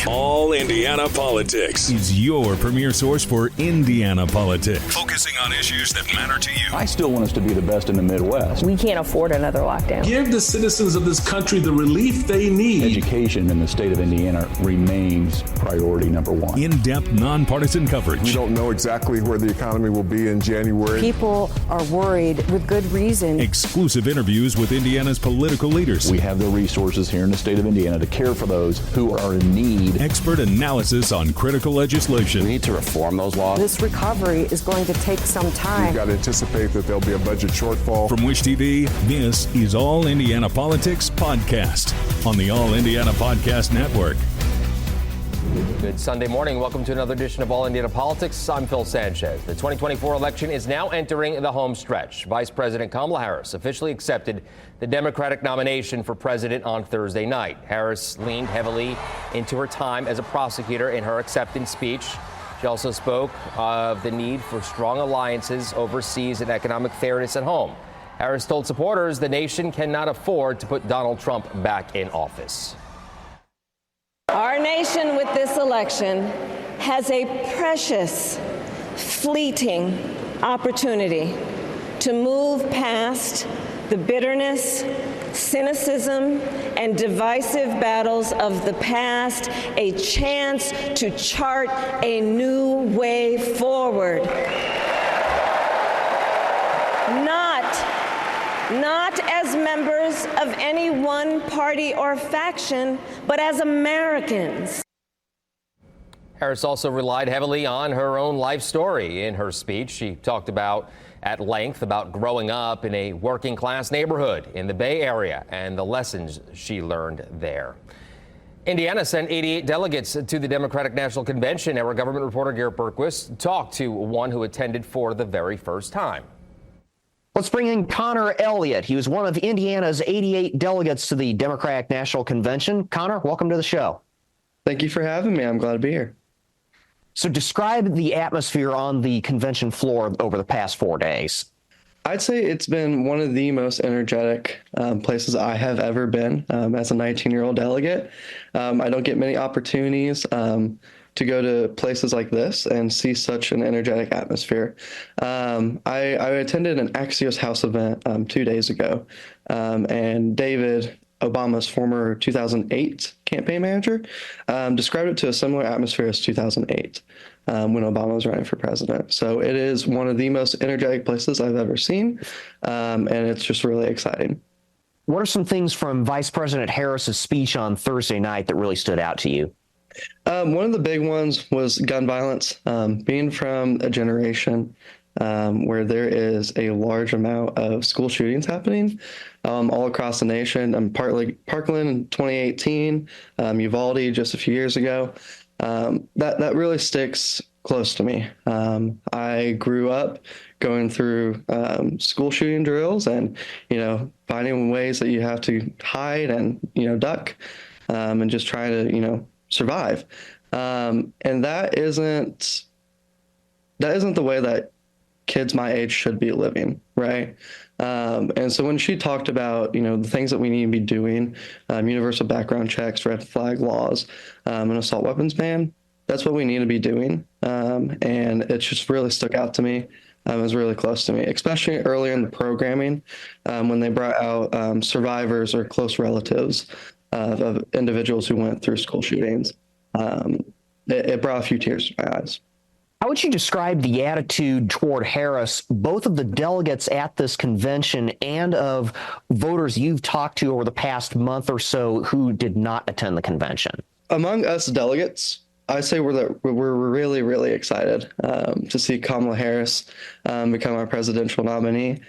All Indiana Politics is your premier source for Indiana politics. Focusing on issues that matter to you. I still want us to be the best in the Midwest. We can't afford another lockdown. Give the citizens of this country the relief they need. Education in the state of Indiana remains priority number one. In-depth, nonpartisan coverage. We don't know exactly where the economy will be in January. People are worried with good reason. Exclusive interviews with Indiana's political leaders. We have the resources here in the state of Indiana to care for those who are in need. Expert analysis on critical legislation. We need to reform those laws. This recovery is going to take some time. We've got to anticipate that there'll be a budget shortfall. From Wish TV, this is All Indiana Politics Podcast on the All Indiana Podcast Network. Good Sunday morning. Welcome to another edition of All Indiana Politics. I'm Phil Sanchez. The 2024 election is now entering the home stretch. Vice President Kamala Harris officially accepted the Democratic nomination for president on Thursday night. Harris leaned heavily into her time as a prosecutor in her acceptance speech. She also spoke of the need for strong alliances overseas and economic fairness at home. Harris told supporters the nation cannot afford to put Donald Trump back in office. Our nation with this election has a precious, fleeting opportunity to move past the bitterness, cynicism, and divisive battles of the past, a chance to chart a new way forward. Not as members of any one party or faction, but as Americans. Harris also relied heavily on her own life story in her speech. She talked at length about growing up in a working class neighborhood in the Bay Area and the lessons she learned there. Indiana sent 88 delegates to the Democratic National Convention. Our government reporter Garrett Berquist talked to one who attended for the very first time. Let's bring in Connor Elliott. He was one of Indiana's 88 delegates to the Democratic National Convention. Connor, welcome to the show. Thank you for having me. I'm glad to be here. So describe the atmosphere on the convention floor over the past 4 days. I'd say it's been one of the most energetic places I have ever been as a 19-year-old delegate. I don't get many opportunities to go to places like this and see such an energetic atmosphere. I attended an Axios House event 2 days ago, and David, Obama's former 2008 campaign manager, described it to a similar atmosphere as 2008 when Obama was running for president. So it is one of the most energetic places I've ever seen, and it's just really exciting. What are some things from Vice President Harris's speech on Thursday night that really stood out to you? One of the big ones was gun violence. Being from a generation where there is a large amount of school shootings happening all across the nation. Parkland in 2018, Uvalde just a few years ago. That really sticks close to me. I grew up going through school shooting drills and, finding ways that you have to hide and, duck and just try to, survive. And that isn't the way that kids my age should be living, right? And so when she talked about, the things that we need to be doing, universal background checks, red flag laws, an assault weapons ban, that's what we need to be doing. And it just really stuck out to me. It was really close to me, especially earlier in the programming when they brought out survivors or close relatives of individuals who went through school shootings. It brought a few tears to my eyes. How would you describe the attitude toward Harris, both of the delegates at this convention and of voters you've talked to over the past month or so who did not attend the convention? Among us delegates, I say we're really, really excited to see Kamala Harris become our presidential nominee.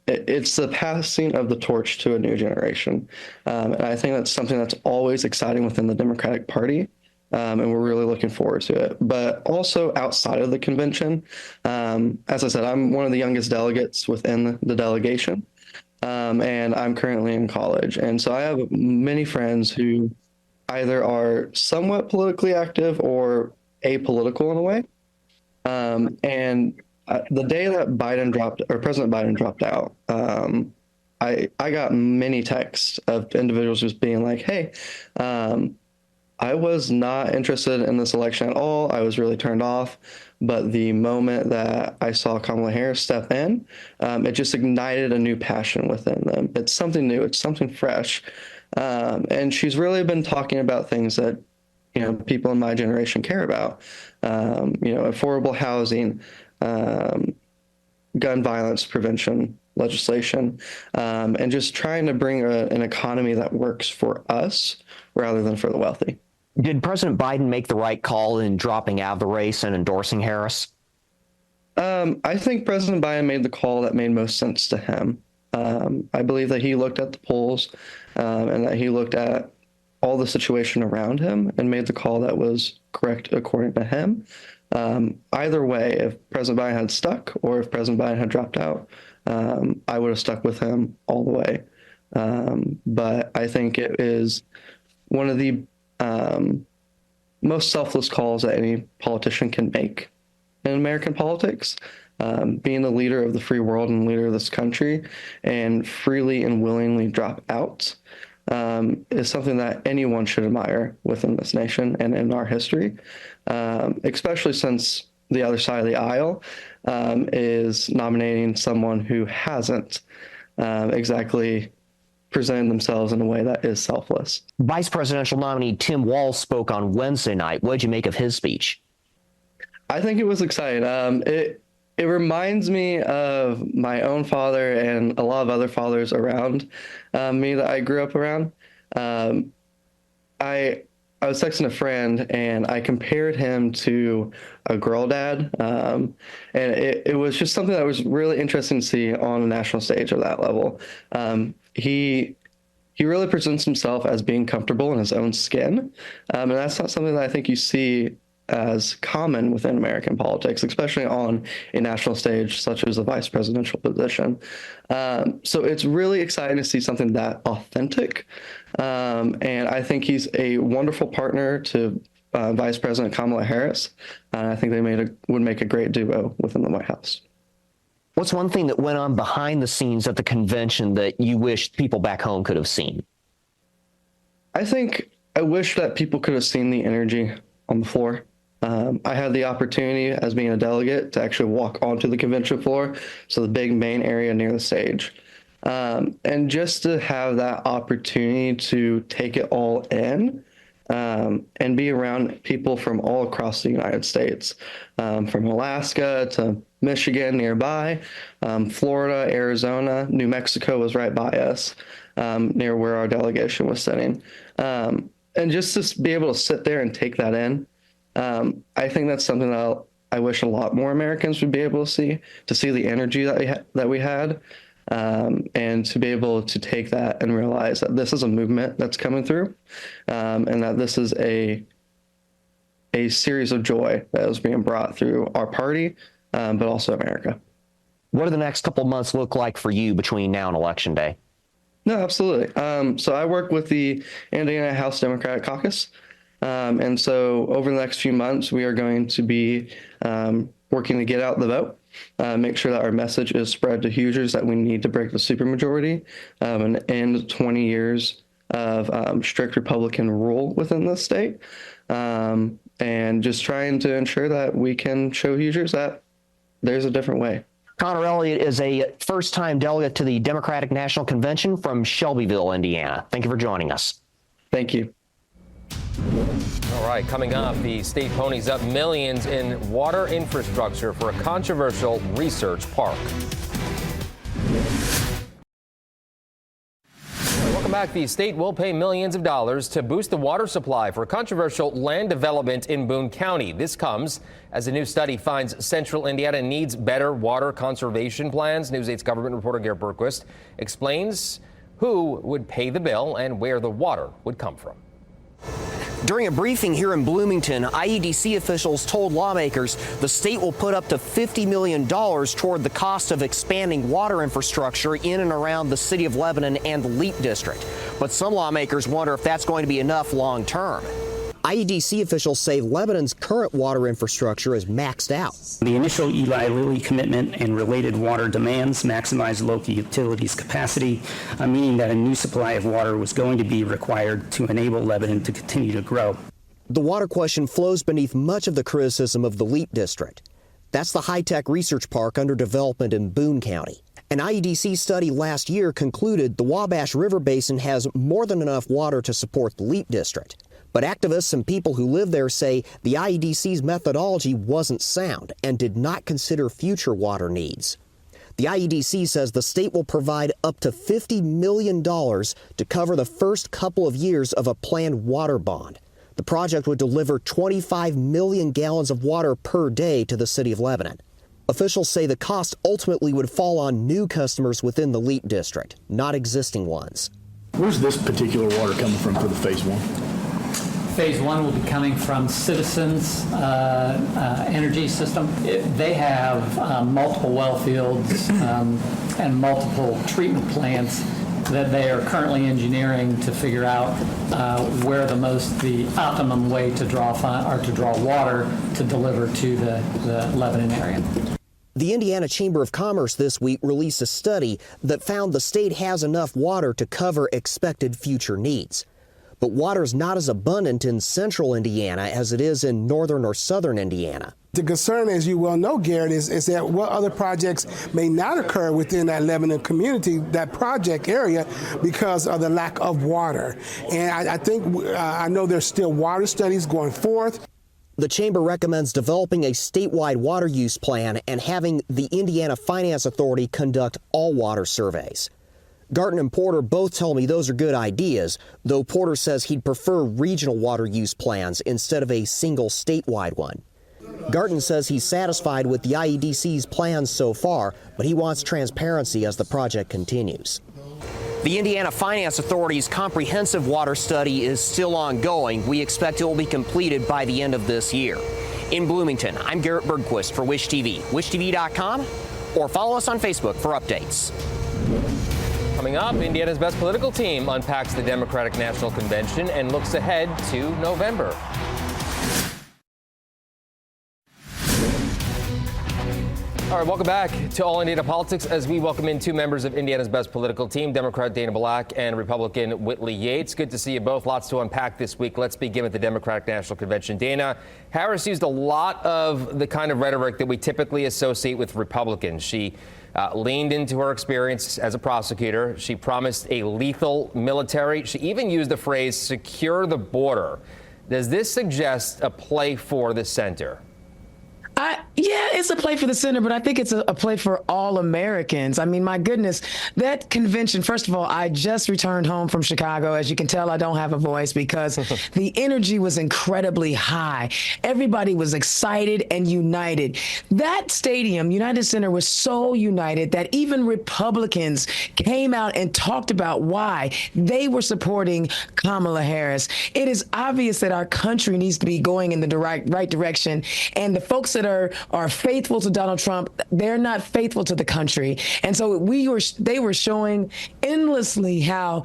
It's the passing of the torch to a new generation. And I think that's something that's always exciting within the Democratic Party. And we're really looking forward to it. But also outside of the convention, as I said, I'm one of the youngest delegates within the delegation. And I'm currently in college. And so I have many friends who either are somewhat politically active or apolitical in a way. And the day that President Biden dropped out, I got many texts of individuals just being like, hey, I was not interested in this election at all. I was really turned off. But the moment that I saw Kamala Harris step in, it just ignited a new passion within them. It's something new. It's something fresh. And she's really been talking about things that, people in my generation care about. Affordable housing, gun violence prevention legislation, and just trying to bring an economy that works for us rather than for the wealthy. Did President Biden make the right call in dropping out of the race and endorsing Harris? I think President Biden made the call that made most sense to him. I believe that he looked at the polls and that he looked at all the situation around him and made the call that was correct according to him. Either way, if President Biden had stuck or if President Biden had dropped out, I would have stuck with him all the way. But I think it is one of the most selfless calls that any politician can make in American politics. Being the leader of the free world and leader of this country and freely and willingly drop out is something that anyone should admire within this nation and in our history, especially since the other side of the aisle is nominating someone who hasn't exactly presented themselves in a way that is selfless. Vice presidential nominee Tim Walz spoke on Wednesday night. What did you make of his speech? I think it was exciting. It reminds me of my own father and a lot of other fathers around me that I grew up around. I was texting a friend and I compared him to a girl dad. And it was just something that was really interesting to see on a national stage at that level. He really presents himself as being comfortable in his own skin. And that's not something that I think you see as common within American politics, especially on a national stage such as the vice presidential position. So it's really exciting to see something that authentic. And I think he's a wonderful partner to Vice President Kamala Harris. I think they would make a great duo within the White House. What's one thing that went on behind the scenes at the convention that you wish people back home could have seen? I wish that people could have seen the energy on the floor. I had the opportunity as being a delegate to actually walk onto the convention floor, so the big main area near the stage. And just to have that opportunity to take it all in and be around people from all across the United States, from Alaska to Michigan nearby, Florida, Arizona, New Mexico was right by us, near where our delegation was sitting. And just to be able to sit there and take that in, I think that's something that I wish a lot more Americans would be able to see the energy that we had, and to be able to take that and realize that this is a movement that's coming through, and that this is a series of joy that is being brought through our party, but also America. What do the next couple of months look like for you between now and Election Day? No, absolutely. So I work with the Indiana House Democratic Caucus. And so over the next few months, we are going to be working to get out the vote, make sure that our message is spread to Hoosiers that we need to break the supermajority and end 20 years of strict Republican rule within the state, and just trying to ensure that we can show Hoosiers that there's a different way. Connor Elliott is a first-time delegate to the Democratic National Convention from Shelbyville, Indiana. Thank you for joining us. Thank you. All right, coming up, the state ponies up millions in water infrastructure for a controversial research park. Welcome back. The state will pay millions of dollars to boost the water supply for controversial land development in Boone County. This comes as a new study finds central Indiana needs better water conservation plans. News 8's government reporter Garrett Berquist explains who would pay the bill and where the water would come from. During a briefing here in Bloomington, IEDC officials told lawmakers the state will put up to $50 million toward the cost of expanding water infrastructure in and around the city of Lebanon and the Leap District. But some lawmakers wonder if that's going to be enough long term. IEDC officials say Lebanon's current water infrastructure is maxed out. The initial Eli Lilly commitment and related water demands maximized local utilities capacity, meaning that a new supply of water was going to be required to enable Lebanon to continue to grow. The water question flows beneath much of the criticism of the LEAP district. That's the high-tech research park under development in Boone County. An IEDC study last year concluded the Wabash River Basin has more than enough water to support the LEAP district. But activists and people who live there say the IEDC's methodology wasn't sound and did not consider future water needs. The IEDC says the state will provide up to $50 million to cover the first couple of years of a planned water bond. The project would deliver 25 million gallons of water per day to the city of Lebanon. Officials say the cost ultimately would fall on new customers within the LEAP district, not existing ones. Where's this particular water coming from for the phase one? Phase one will be coming from Citizens Energy System. They have multiple well fields and multiple treatment plants that they are currently engineering to figure out where the optimum way to draw water to deliver to the Lebanon area. The Indiana Chamber of Commerce this week released a study that found the state has enough water to cover expected future needs. But water is not as abundant in central Indiana as it is in northern or southern Indiana. The concern, as you well know, Garrett, is that what other projects may not occur within that Lebanon community, that project area, because of the lack of water. And I know there's still water studies going forth. The Chamber recommends developing a statewide water use plan and having the Indiana Finance Authority conduct all water surveys. Garton and Porter both tell me those are good ideas, though Porter says he'd prefer regional water use plans instead of a single statewide one. Garton says he's satisfied with the IEDC's plans so far, but he wants transparency as the project continues. The Indiana Finance Authority's comprehensive water study is still ongoing. We expect it will be completed by the end of this year. In Bloomington, I'm Garrett Bergquist for Wish TV, wishtv.com, or follow us on Facebook for updates. Coming up, Indiana's best political team unpacks the Democratic National Convention and looks ahead to November. All right, welcome back to All Indiana Politics as we welcome in two members of Indiana's best political team, Democrat Dana Black and Republican Whitley Yates. Good to see you both. Lots to unpack this week. Let's begin with the Democratic National Convention. Dana, Harris used a lot of the kind of rhetoric that we typically associate with Republicans. She leaned into her experience as a prosecutor. She promised a lethal military. She even used the phrase secure the border. Does this suggest a play for the center? Yeah, it's a play for the center, but I think it's a play for all Americans. I mean, my goodness, that convention, first of all, I just returned home from Chicago. As you can tell, I don't have a voice because the energy was incredibly high. Everybody was excited and united. That stadium, United Center, was so united that even Republicans came out and talked about why they were supporting Kamala Harris. It is obvious that our country needs to be going in the right direction, and the folks that are faithful to Donald Trump, they're not faithful to the country. And so they were showing endlessly how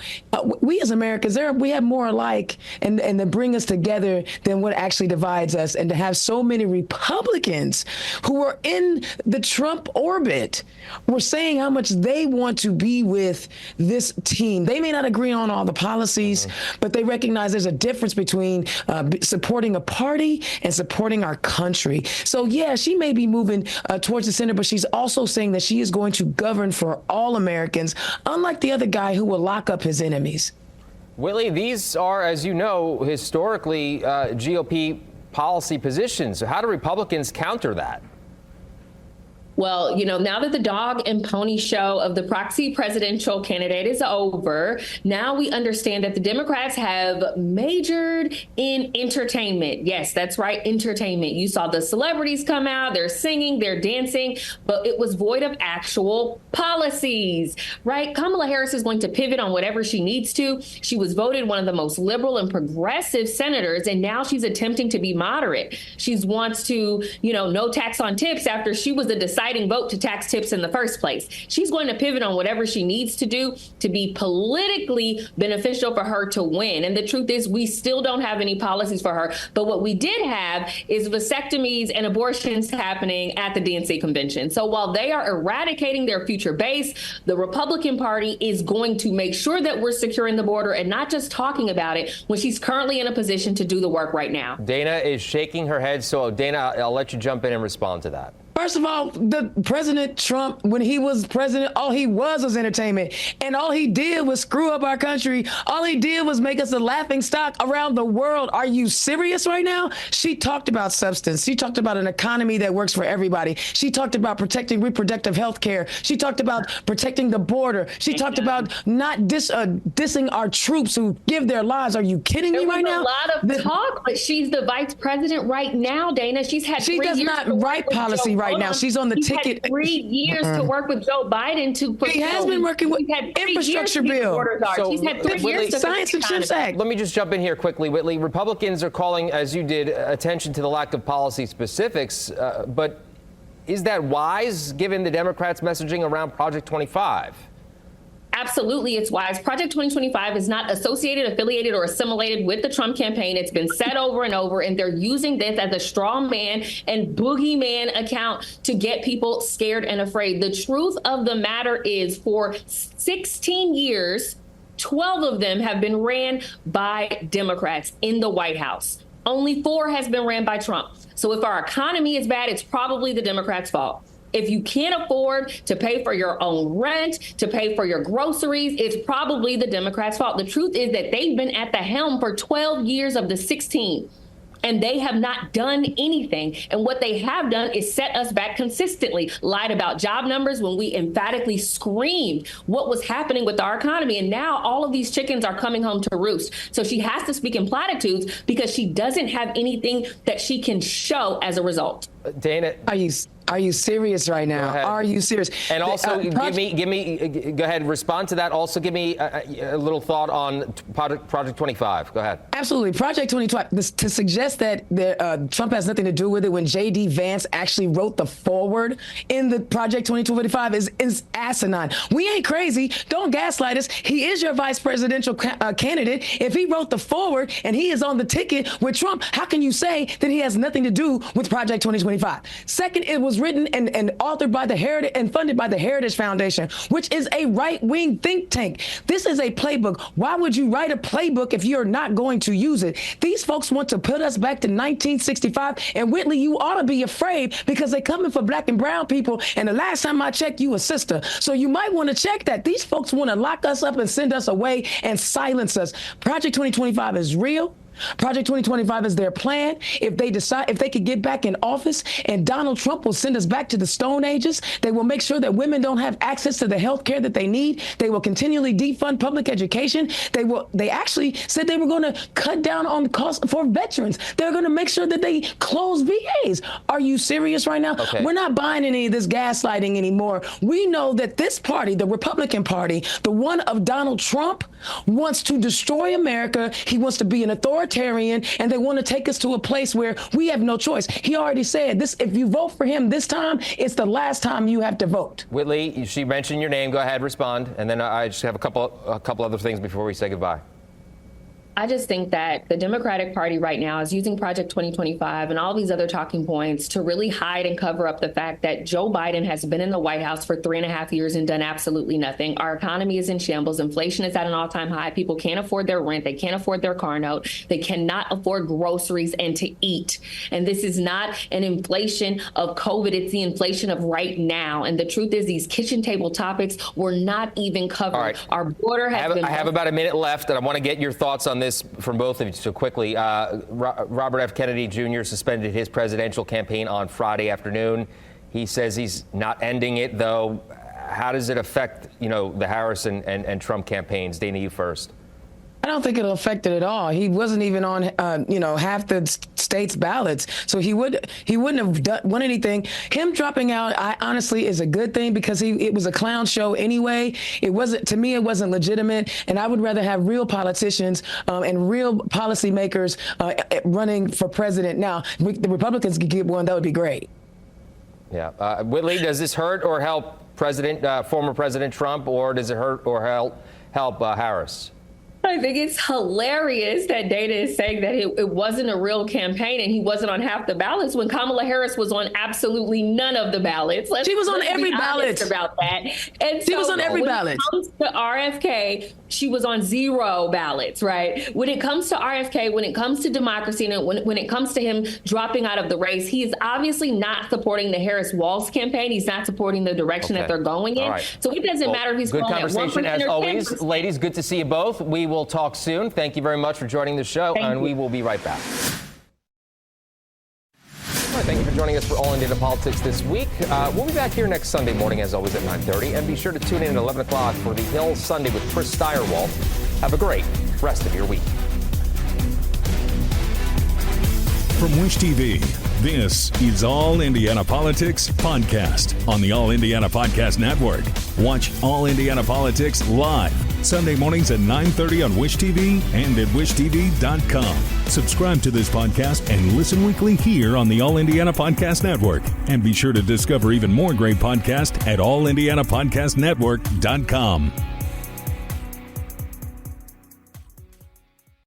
we as Americans, we have more alike and that bring us together than what actually divides us. And to have so many Republicans who are in the Trump orbit were saying how much they want to be with this team. They may not agree on all the policies, but they recognize there's a difference between supporting a party and supporting our country. So yeah, she may be moving towards the center, but she's also saying that she is going to govern for all Americans, unlike the other guy who will lock up his enemies. Willie, these are, as you know, historically GOP policy positions. So how do Republicans counter that? Well, you know, now that the dog and pony show of the proxy presidential candidate is over, now we understand that the Democrats have majored in entertainment. Yes, that's right, entertainment. You saw the celebrities come out, they're singing, they're dancing, but it was void of actual policies, right? Kamala Harris is going to pivot on whatever she needs to. She was voted one of the most liberal and progressive senators, and now she's attempting to be moderate. She wants to, you know, no tax on tips after she was a decisive deciding vote to tax tips in the first place. She's going to pivot on whatever she needs to do to be politically beneficial for her to win. And the truth is, we still don't have any policies for her. But what we did have is vasectomies and abortions happening at the DNC convention. So while they are eradicating their future base, the Republican Party is going to make sure that we're securing the border and not just talking about it when she's currently in a position to do the work right now. Dana is shaking her head. So, Dana, I'll let you jump in and respond to that. First of all, the President Trump, when he was president, all he was entertainment. And all he did was screw up our country. All he did was make us a laughing stock around the world. Are you serious right now? She talked about substance. She talked about an economy that works for everybody. She talked about protecting reproductive health care. She talked about protecting the border. She talked about not dissing our troops who give their lives. Are you kidding me right now? There was a lot of talk, but she's the vice president right now, Dana. She's had 3 years. She does not write policy right now. She's on the ticket. Had 3 years to work with Joe Biden to put. He has been working with infrastructure bill. So, she's had 3 years to Science and Chips Act. Let me just jump in here quickly, Whitley. Republicans are calling, as you did, attention to the lack of policy specifics. But is that wise, given the Democrats' messaging around Project 25? Absolutely, it's wise. Project 2025 is not associated, affiliated, or assimilated with the Trump campaign. It's been said over and over, and they're using this as a straw man and boogeyman account to get people scared and afraid. The truth of the matter is, for 16 years, 12 of them have been ran by Democrats in the White House. Only 4 has been ran by Trump. So if our economy is bad, it's probably the Democrats' fault. If you can't afford to pay for your own rent, to pay for your groceries, it's probably the Democrats' fault. The truth is that they've been at the helm for 12 years of the 16, and they have not done anything. And what they have done is set us back consistently, lied about job numbers when we emphatically screamed what was happening with our economy. And now all of these chickens are coming home to roost. So she has to speak in platitudes because she doesn't have anything that she can show as a result. Dana, are you serious right now? Are you serious? And also, give me. Go ahead, respond to that. Also, give me a little thought on Project 25. Go ahead. Absolutely, Project 25. To suggest that Trump has nothing to do with it when J.D. Vance actually wrote the foreword in the Project 2025 is asinine. We ain't crazy. Don't gaslight us. He is your vice presidential candidate. If he wrote the foreword and he is on the ticket with Trump, how can you say that he has nothing to do with Project 2025? Second, it was written and authored by the Heritage and funded by the Heritage Foundation, which is a right-wing think tank. This is a playbook. Why would you write a playbook if you're not going to use it? These folks want to put us back to 1965. And Whitley, you ought to be afraid because they're coming for black and brown people. And the last time I checked, you a sister. So you might want to check that. These folks want to lock us up and send us away and silence us. Project 2025 is real. Project 2025 is their plan. If they could get back in office and Donald Trump will send us back to the Stone Ages, they will make sure that women don't have access to the health care that they need. They will continually defund public education. They actually said they were going to cut down on the cost for veterans. They're going to make sure that they close VAs. Are you serious right now? Okay. We're not buying any of this gaslighting anymore. We know that this party, the Republican Party, the one of Donald Trump, wants to destroy America. He wants to be an authoritarian, and they want to take us to a place where we have no choice. He already said this: if you vote for him this time, it's the last time you have to vote. Whitley, she mentioned your name. Go ahead, respond, and then I just have a couple other things before we say goodbye. I just think that the Democratic Party right now is using Project 2025 and all these other talking points to really hide and cover up the fact that Joe Biden has been in the White House for 3.5 years and done absolutely nothing. Our economy is in shambles. Inflation is at an all-time high. People can't afford their rent. They can't afford their car note. They cannot afford groceries and to eat. And this is not an inflation of COVID. It's the inflation of right now. And the truth is, these kitchen table topics were not even covered. All right. Our border has been... I have about a minute left, and I want to get your thoughts on this from both of you. So quickly, Robert F. Kennedy Jr. suspended his presidential campaign on Friday afternoon. He says he's not ending it, though. How does it affect, the Harris and Trump campaigns? Dana, you first. I don't think it'll affect it at all. He wasn't even on, half the state's ballots, so he wouldn't have won anything. Him dropping out, honestly, is a good thing because it was a clown show anyway. It wasn't legitimate, and I would rather have real politicians and real policymakers running for president. Now, if the Republicans could get one, that would be great. Yeah. Whitley, does this hurt or help former President Trump, or does it hurt or help Harris? I think it's hilarious that Dana is saying that it wasn't a real campaign and he wasn't on half the ballots when Kamala Harris was on absolutely none of the ballots. She was on every ballot about that. And she was on every ballot. When it comes to RFK, she was on 0 ballots, right? When it comes to RFK, when it comes to democracy, and when it comes to him dropping out of the race, he is obviously not supporting the Harris-Walz campaign. He's not supporting the direction that they're going in. Right. So it doesn't matter if he's good conversation as always. 10%. Ladies, good to see you both. We will talk soon. Thank you very much for joining the show, and we will be right back. All right, thank you for joining us for All Indiana Politics this week. We'll be back here next Sunday morning, as always, at 9:30. And be sure to tune in at 11 o'clock for The Hill Sunday with Chris Steyerwalt. Have a great rest of your week. From Wish TV, this is All Indiana Politics Podcast on the All Indiana Podcast Network. Watch All Indiana Politics live Sunday mornings at 9:30 on Wish TV and at wishtv.com. Subscribe to this podcast and listen weekly here on the All Indiana Podcast Network. And be sure to discover even more great podcasts at allindianapodcastnetwork.com.